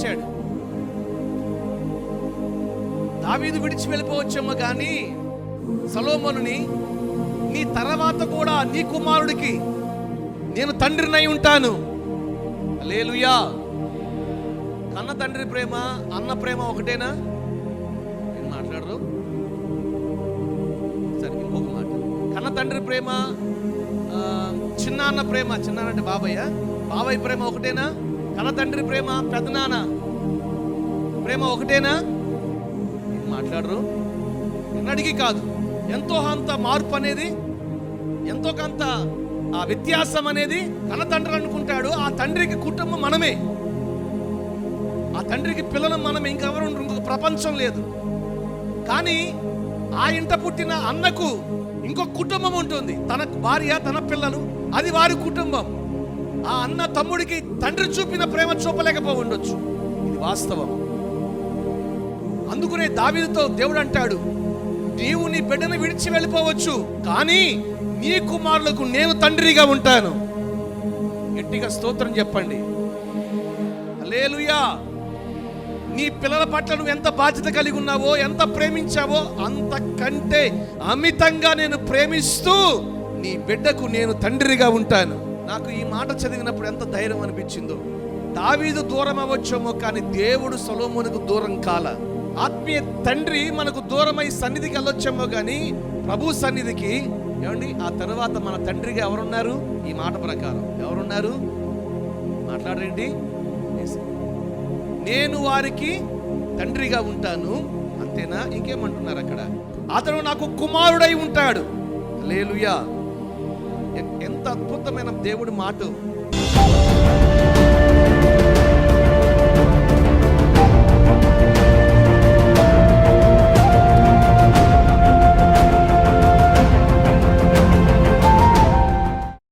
ఇచ్చాడు. దావీదు విడిచి వెళ్ళిపోవచ్చేమో కానీ సొలొమోనుని, నీ తర్వాత కూడా నీ కుమారుడికి నేను తండ్రినై ఉంటాను. హల్లెలూయా. కన్న తండ్రి ప్రేమ, అన్న ప్రేమ ఒకటేనా? నేను మాట్లాడరు. సరే, ఇంకొక మాట. కన్న తండ్రి ప్రేమ, చిన్నాన్న ప్రేమ, చిన్నాన్న అంటే బాబాయ్ ప్రేమ ఒకటేనా? కన్న తండ్రి ప్రేమ, పెద్దనాన్న ప్రేమ ఒకటేనా? మాట్లాడరు. ఎన్నడికి కాదు. ఎంతో అంత మార్పు అనేది, ఎంతో కొంత ఆ వ్యత్యాసం అనేది కన్న తండ్రి అనుకుంటాడు. ఆ తండ్రికి కుటుంబం మనమే, ఆ తండ్రికి పిల్లలు మనమే, ఇంకెవరు, ఇంకొక ప్రపంచం లేదు. కానీ ఆ ఇంట పుట్టిన అన్నకు ఇంకొక కుటుంబం ఉంటుంది, తన భార్య, తన పిల్లలు, అది వారి కుటుంబం. ఆ అన్న తమ్ముడికి తండ్రి చూపిన ప్రేమ చూపలేకపోయి ఉండొచ్చు. ఇది వాస్తవం. అందుకనే దావీదుతో దేవుడు అంటాడు, నీవు నీ బిడ్డను విడిచి వెళ్ళిపోవచ్చు, కానీ నీ కుమారులకు నేను తండ్రిగా ఉంటాను. గట్టిగా స్తోత్రం చెప్పండి. హల్లెలూయా. నీ పిల్లల పట్ల నువ్వు ఎంత బాధ్యత కలిగి ఉన్నావో, ఎంత ప్రేమించావో, అంతకంటే అమితంగా నేను ప్రేమిస్తూ నీ బిడ్డకు నేను తండ్రిగా ఉంటాను. నాకు ఈ మాట చదివినప్పుడు ఎంత ధైర్యం అనిపించిందో. దావీదు దూరం అవ్వచ్చేమో కానీ దేవుడు సొలొమోనుకు దూరం కాల. ఆత్మీయ తండ్రి మనకు దూరమై సన్నిధికి వెళ్ళొచ్చేమో కానీ ప్రభు సన్నిధికి, ఏమండి, ఆ తర్వాత మన తండ్రిగా ఎవరున్నారు? ఈ మాట ప్రకారం ఎవరున్నారు? మాట్లాడండి. నేను వారికి తండ్రిగా ఉంటాను. అంతేనా? ఇంకేమంటున్నారు అక్కడ? అతను నాకు కుమారుడై ఉంటాడు. హల్లెలూయా. ఎంత అద్భుతమైన దేవుడి మాట.